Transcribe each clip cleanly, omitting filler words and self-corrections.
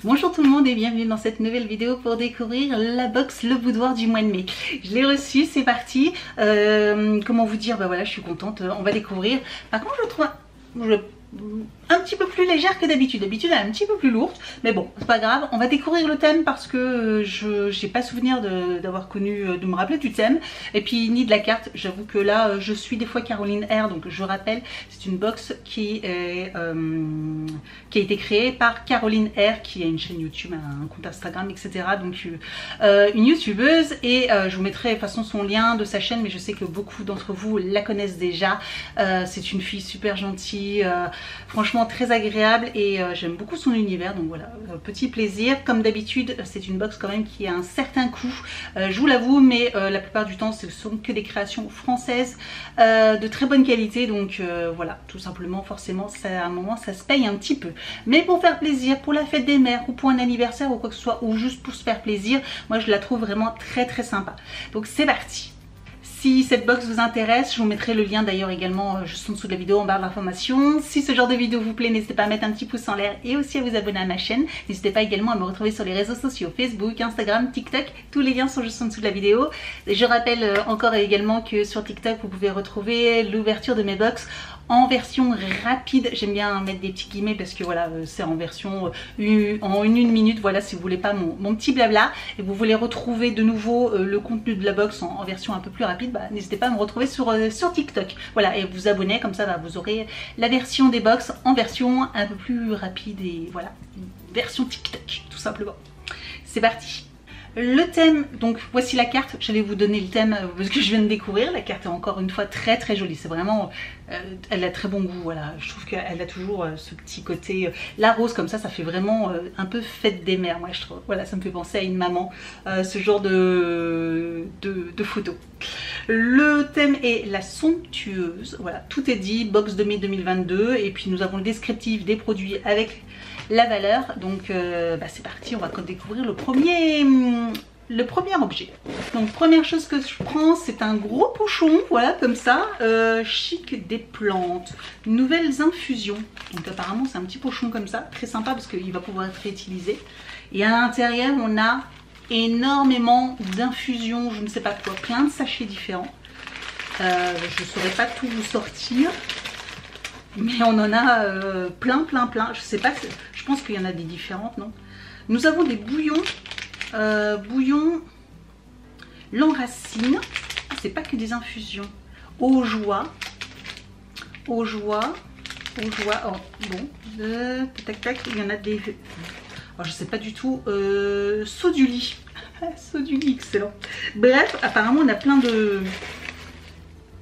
Bonjour tout le monde et bienvenue dans cette nouvelle vidéo pour découvrir la box Le Boudoir du mois de mai. Je l'ai reçue, c'est parti. Comment vous dire, bah voilà, je suis contente, on va découvrir. Par contre, je le trouve un petit peu plus légère que d'habitude. D'habitude, elle est un petit peu plus lourde, mais bon, c'est pas grave. On va découvrir le thème parce que je n'ai pas souvenir d'avoir connu, de me rappeler du thème, et puis ni de la carte. J'avoue que là, je suis des fois Caroline R, donc je rappelle, c'est une box qui a été créée par Caroline R, qui a une chaîne YouTube, un compte Instagram, etc. Donc une youtubeuse, et je vous mettrai de toute façon son lien de sa chaîne, mais je sais que beaucoup d'entre vous la connaissent déjà. C'est une fille super gentille, franchement très agréable, et j'aime beaucoup son univers, donc voilà, petit plaisir. Comme d'habitude, c'est une box quand même qui a un certain coût, je vous l'avoue, mais la plupart du temps ce sont que des créations françaises de très bonne qualité, donc voilà, tout simplement, forcément, ça, à un moment ça se paye un petit peu, mais pour faire plaisir, pour la fête des mères ou pour un anniversaire ou quoi que ce soit, ou juste pour se faire plaisir, moi je la trouve vraiment très sympa. Donc c'est parti. Si cette box vous intéresse, je vous mettrai le lien d'ailleurs également juste en dessous de la vidéo en barre d'informations. Si ce genre de vidéo vous plaît, n'hésitez pas à mettre un petit pouce en l'air et aussi à vous abonner à ma chaîne. N'hésitez pas également à me retrouver sur les réseaux sociaux, Facebook, Instagram, TikTok. Tous les liens sont juste en dessous de la vidéo. Et je rappelle encore également que sur TikTok, vous pouvez retrouver l'ouverture de mes box en version rapide. J'aime bien mettre des petits guillemets parce que voilà, c'est en version en une minute. Voilà, si vous voulez pas mon petit blabla et vous voulez retrouver de nouveau le contenu de la box en version un peu plus rapide, bah, n'hésitez pas à me retrouver sur TikTok. Voilà, et vous abonner, comme ça bah, vous aurez la version des box en version un peu plus rapide, et voilà, version TikTok tout simplement. C'est parti. Le thème, donc voici la carte. J'allais vous donner le thème parce que je viens de découvrir. La carte est encore une fois très jolie. C'est vraiment, elle a très bon goût. Voilà, je trouve qu'elle a toujours ce petit côté, la rose comme ça fait vraiment un peu fête des mères. Moi je trouve, voilà, ça me fait penser à une maman, ce genre de photo. Le thème est la somptueuse. Voilà, tout est dit. Box de mai 2022, et puis nous avons le descriptif des produits avec la valeur. Donc bah c'est parti, on va découvrir le premier objet. Donc première chose que je prends, c'est un gros pochon, voilà, comme ça, Chic des plantes, nouvelles infusions. Donc apparemment c'est un petit pochon comme ça, très sympa parce qu'il va pouvoir être réutilisé. Et à l'intérieur on a énormément d'infusions, je ne sais pas quoi, plein de sachets différents. Je ne saurais pas tout vous sortir, mais on en a plein. Je sais pas, je pense qu'il y en a des différentes, non? Nous avons des bouillons, bouillon l'enracine. C'est pas que des infusions. Eau joie. Oh bon, tac, il y en a des. Alors, je sais pas du tout. Saut du lit. Saut du lit, excellent. Bref, apparemment on a plein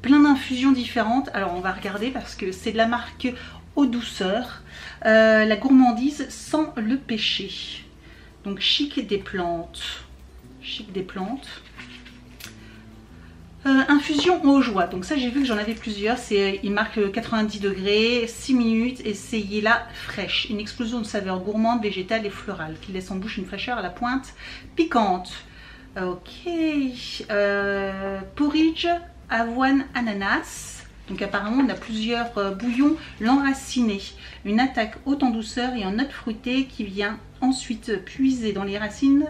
d'infusions différentes. Alors on va regarder parce que c'est de la marque Eau douceur, la gourmandise sans le péché. Donc Chic des plantes, infusion eau joie. Donc ça j'ai vu que j'en avais plusieurs. Il marque 90 degrés, 6 minutes, essayez-la fraîche. Une explosion de saveurs gourmandes, végétales et florales qui laisse en bouche une fraîcheur à la pointe piquante. Ok, porridge avoine ananas. Donc apparemment on a plusieurs bouillons l'enraciné, une attaque haute en douceur et en notes fruitées qui vient ensuite puiser dans les racines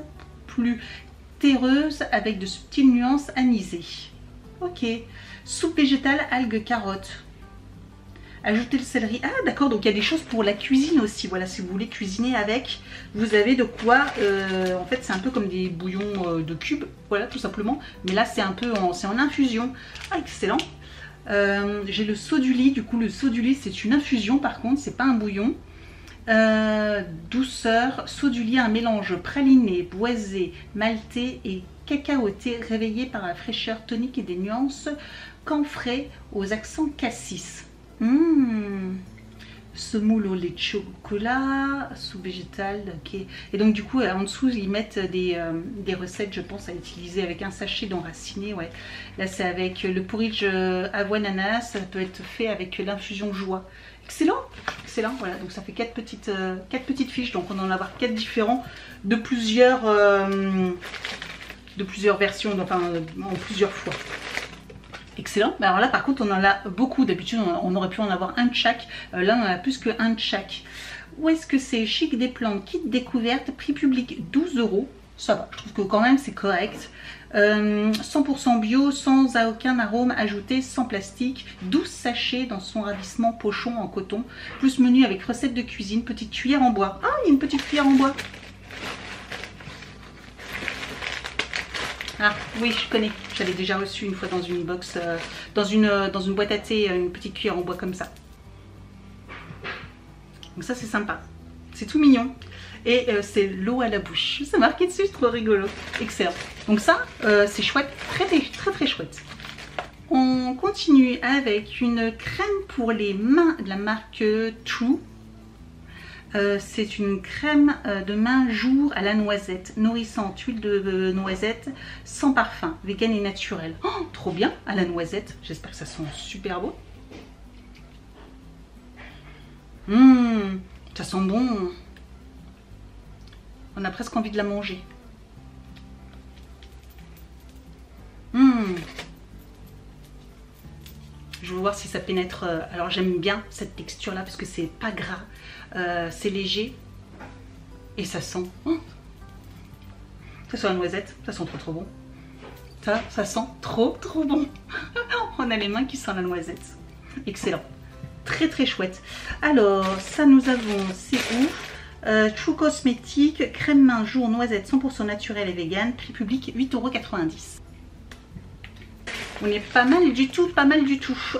plus terreuses avec de subtiles nuances anisées. Ok, soupe végétale algues carottes. Ajouter le céleri. Ah d'accord, donc il y a des choses pour la cuisine aussi. Voilà, si vous voulez cuisiner avec, vous avez de quoi. En fait c'est un peu comme des bouillons de cubes, voilà, tout simplement. Mais là c'est un peu c'est en infusion. Ah excellent. J'ai le saut du lit. Du coup le saut du lit c'est une infusion, par contre c'est pas un bouillon. Douceur, saut du lit, un mélange praliné, boisé, maltais et cacaoté, réveillé par la fraîcheur tonique et des nuances camphrées aux accents cassis. Semoule au lait de chocolat, soupe végétale, ok. Et donc du coup en dessous ils mettent des recettes, je pense, à utiliser avec un sachet d'enraciné. Ouais. Là c'est avec le porridge avoine ananas, ça peut être fait avec l'infusion joie. Excellent, excellent. Voilà, donc ça fait 4 petites fiches, donc on en a avoir 4 différents de plusieurs versions, enfin en plusieurs fois. Excellent. Alors là par contre on en a beaucoup. D'habitude on aurait pu en avoir un de chaque. Là on en a plus qu'un de chaque. où est-ce que c'est? Chic des plantes, kit découverte, prix public 12 €. Ça va, je trouve que quand même c'est correct. 100% bio, sans aucun arôme ajouté, sans plastique, 12 sachets dans son ravissement pochon en coton, plus menu avec recette de cuisine, petite cuillère en bois. Ah, il y a une petite cuillère en bois. Ah oui, je connais, j'avais déjà reçu une fois dans une box, dans une boîte à thé, une petite cuillère en bois comme ça. Donc ça c'est sympa, c'est tout mignon. Et c'est l'eau à la bouche, c'est marqué dessus, trop rigolo, excellent. Donc ça c'est chouette, très chouette. On continue avec une crème pour les mains de la marque True. C'est une crème de main jour à la noisette, nourrissante, huile de noisette, sans parfum, vegan et naturel. Oh, trop bien, à la noisette, j'espère que ça sent super beau. Ça sent bon. On a presque envie de la manger. Je veux voir si ça pénètre. Alors j'aime bien cette texture là parce que c'est pas gras, c'est léger et ça sent. Ça sent la noisette, ça sent trop bon. Ça sent trop bon. On a les mains qui sentent la noisette. Excellent, très chouette. Alors ça nous avons, c'est où? True Cosmétique, crème main jour noisette 100% naturelle et vegan, prix public 8,90 €. On est pas mal du tout,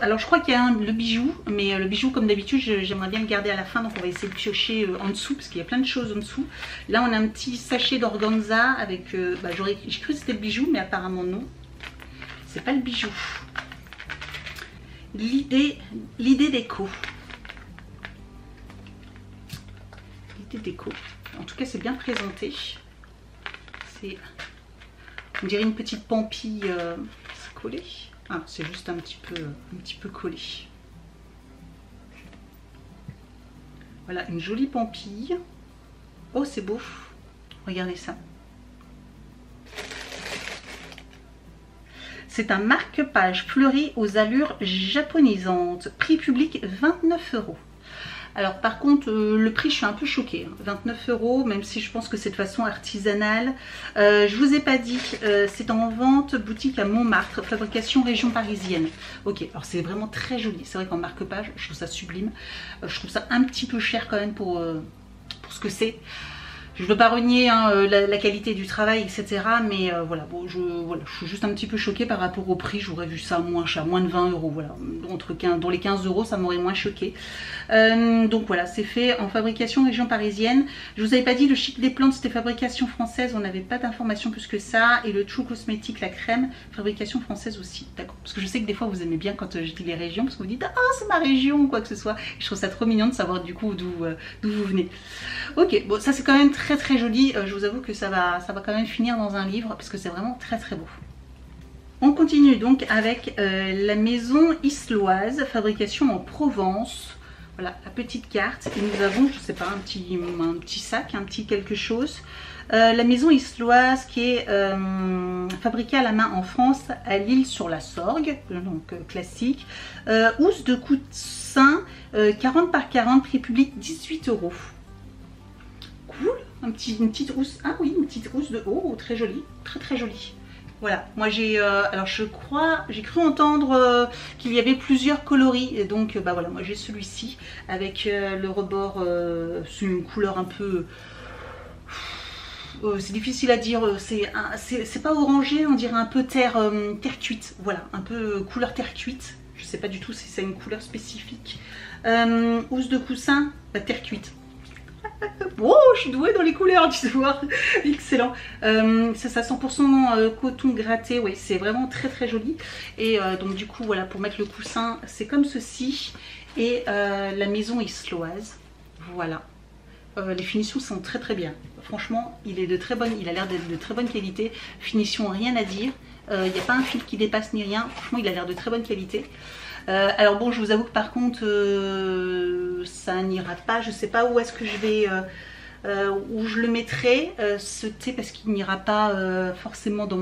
Alors je crois qu'il y a le bijou, mais le bijou comme d'habitude j'aimerais bien le garder à la fin, donc on va essayer de piocher en dessous parce qu'il y a plein de choses en dessous. Là on a un petit sachet d'organza avec, j'ai cru que c'était le bijou mais apparemment non, c'est pas le bijou. L'idée déco. L'idée déco. En tout cas c'est bien présenté. C'est, on dirait une petite pampille. Collé. Ah, c'est juste un petit peu collé. Voilà, une jolie pampille. Oh, c'est beau. Regardez ça. C'est un marque-page fleuri aux allures japonisantes. Prix public 29 €. Alors par contre le prix je suis un peu choquée, 29 €, même si je pense que c'est de façon artisanale. Je vous ai pas dit, c'est en vente boutique à Montmartre, fabrication région parisienne. Ok, alors c'est vraiment très joli, c'est vrai qu'en marque-page je trouve ça sublime. Je trouve ça un petit peu cher quand même pour ce que c'est. Je ne veux pas renier la qualité du travail, etc. Mais voilà, bon, je suis juste un petit peu choquée par rapport au prix. J'aurais vu ça moins cher, moins de 20 €. Voilà, dans les 15 € ça m'aurait moins choqué. Donc voilà, c'est fait en fabrication région parisienne. Je vous avais pas dit, le chic des plantes c'était fabrication française. On n'avait pas d'informations plus que ça. Et le True Cosmétique, la crème, fabrication française aussi. D'accord. Parce que je sais que des fois vous aimez bien quand je dis les régions, parce que vous dites ah c'est ma région ou quoi que ce soit. Et je trouve ça trop mignon de savoir du coup d'où vous venez. Ok, bon ça c'est quand même très joli. Je vous avoue que ça va quand même finir dans un livre parce que c'est vraiment très beau. On continue donc avec la maison Isloise, fabrication en Provence. Voilà la petite carte. Et nous avons, je sais pas, un petit sac, un petit quelque chose. La maison Isloise qui est fabriquée à la main en France, à L'Isle-sur-la-Sorgue, donc classique. Housse de coussin 40 par 40, prix public 18 €. Cool, une petite housse, ah oui, une petite housse de haut, très jolie, très jolie. Voilà, moi j'ai, alors je crois, j'ai cru entendre qu'il y avait plusieurs coloris, et donc bah voilà, moi j'ai celui-ci avec le rebord, c'est une couleur un peu, c'est difficile à dire, c'est pas orangé, on dirait un peu terre cuite, voilà, un peu couleur terre cuite, je sais pas du tout si c'est une couleur spécifique. Housse de coussin, terre cuite. Oh, je suis douée dans les couleurs, tu vois. Excellent. C'est ça, 100% coton gratté. Oui, c'est vraiment très joli. Et donc du coup, voilà, pour mettre le coussin, c'est comme ceci. Et la maison Isloise. Voilà. Les finitions sont très bien. Franchement, il a l'air d'être de très bonne qualité. Finition, rien à dire. Il n'y a pas un fil qui dépasse ni rien. Franchement, il a l'air de très bonne qualité. Alors bon, je vous avoue que par contre ça n'ira pas, je sais pas où est-ce que je vais, où je le mettrai ce thé, parce qu'il n'ira pas forcément dans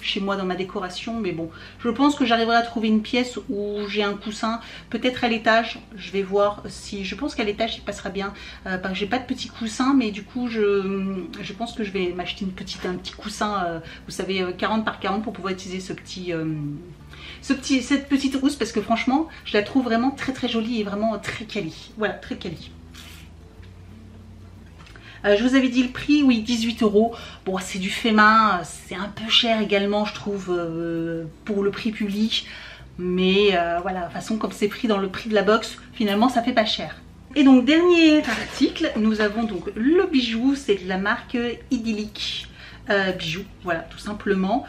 chez moi dans ma décoration, mais bon, je pense que j'arriverai à trouver une pièce où j'ai un coussin, peut-être à l'étage. Je vais voir si, je pense qu'à l'étage il passera bien, parce que j'ai pas de petit coussin, mais du coup je pense que je vais m'acheter un petit coussin, vous savez, 40 par 40 pour pouvoir utiliser cette petite housse, parce que franchement je la trouve vraiment très jolie et vraiment très quali. Voilà, très quali. Je vous avais dit le prix, oui, 18 €. Bon, c'est du fait main, c'est un peu cher également, je trouve, pour le prix public. Mais voilà, de toute façon, comme c'est pris dans le prix de la box, finalement, ça fait pas cher. Et donc, dernier article, nous avons donc le bijou, c'est de la marque Idyllique. Bijoux, voilà, tout simplement.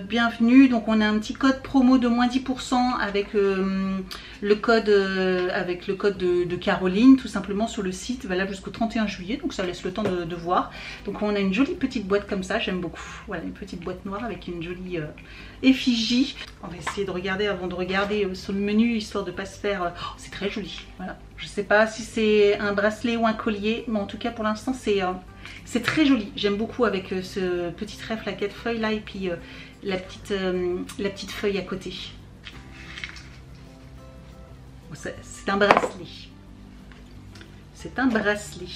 Bienvenue, donc on a un petit code promo de moins 10% avec le code de Caroline, tout simplement sur le site, valable jusqu'au 31 juillet, donc ça laisse le temps de voir. Donc on a une jolie petite boîte comme ça, j'aime beaucoup. Voilà, une petite boîte noire avec une jolie effigie. On va essayer de regarder avant de regarder sur le menu, histoire de ne pas se faire... Oh, c'est très joli, voilà. Je sais pas si c'est un bracelet ou un collier, mais en tout cas pour l'instant c'est très joli. J'aime beaucoup avec ce petit trèfle à 4 feuilles là et puis la petite feuille à côté. C'est un bracelet. C'est un bracelet.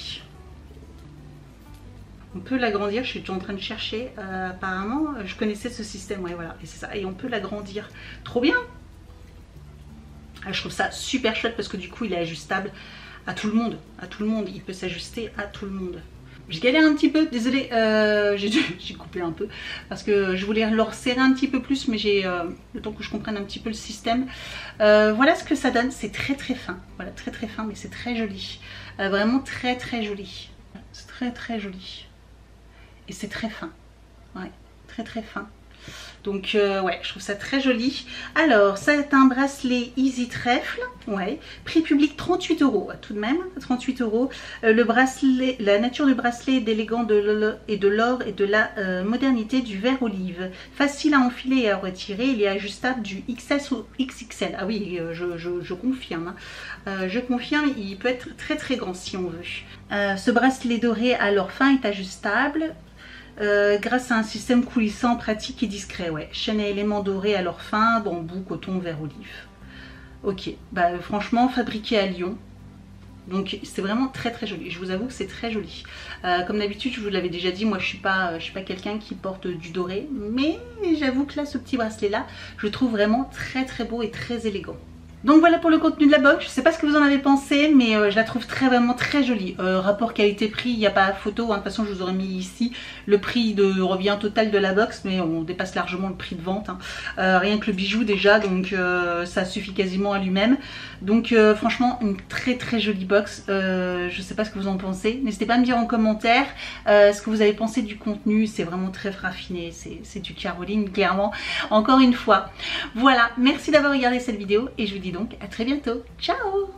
On peut l'agrandir, je suis déjà en train de chercher. Apparemment, je connaissais ce système, ouais, voilà. Et c'est ça. Et on peut l'agrandir. Trop bien! Ah, je trouve ça super chouette parce que du coup, il est ajustable à tout le monde. À tout le monde. Il peut s'ajuster à tout le monde. Je galère un petit peu, désolée, j'ai coupé un peu parce que je voulais le resserrer un petit peu plus, mais j'ai le temps que je comprenne un petit peu le système. Voilà ce que ça donne, c'est très fin, voilà, très fin, mais c'est très joli, vraiment très joli, c'est très joli et c'est très fin, ouais, très fin. Donc ouais, je trouve ça très joli. Alors, ça est un bracelet Easy Trèfle, ouais, prix public 38 €, tout de même, 38 €. Le bracelet, la nature du bracelet est d'élégant et de l'or et de la modernité du vert olive. Facile à enfiler et à retirer, il est ajustable du XS au XXL. Ah oui, je confirme, hein. Je confirme, il peut être très grand si on veut. Ce bracelet doré à l'or fin est ajustable. Grâce à un système coulissant, pratique et discret, ouais. Chaîne à éléments dorés à leur fin, bambou, coton, vert olive. Ok, bah franchement fabriqué à Lyon. Donc c'est vraiment très joli. Je vous avoue que c'est très joli. Comme d'habitude, je vous l'avais déjà dit, moi je suis pas quelqu'un qui porte du doré, mais j'avoue que là, ce petit bracelet là, je le trouve vraiment très beau et très élégant. Donc voilà pour le contenu de la box, je ne sais pas ce que vous en avez pensé, mais je la trouve vraiment très jolie. Rapport qualité-prix, il n'y a pas photo, hein. De toute façon je vous aurais mis ici le prix de revient total de la box, mais on dépasse largement le prix de vente, hein. Rien que le bijou déjà, donc ça suffit quasiment à lui-même. Donc franchement une très jolie box, je ne sais pas ce que vous en pensez, n'hésitez pas à me dire en commentaire ce que vous avez pensé du contenu. C'est vraiment très raffiné, c'est du Caroline clairement, encore une fois. Voilà, merci d'avoir regardé cette vidéo et je vous dis donc à très bientôt. Ciao!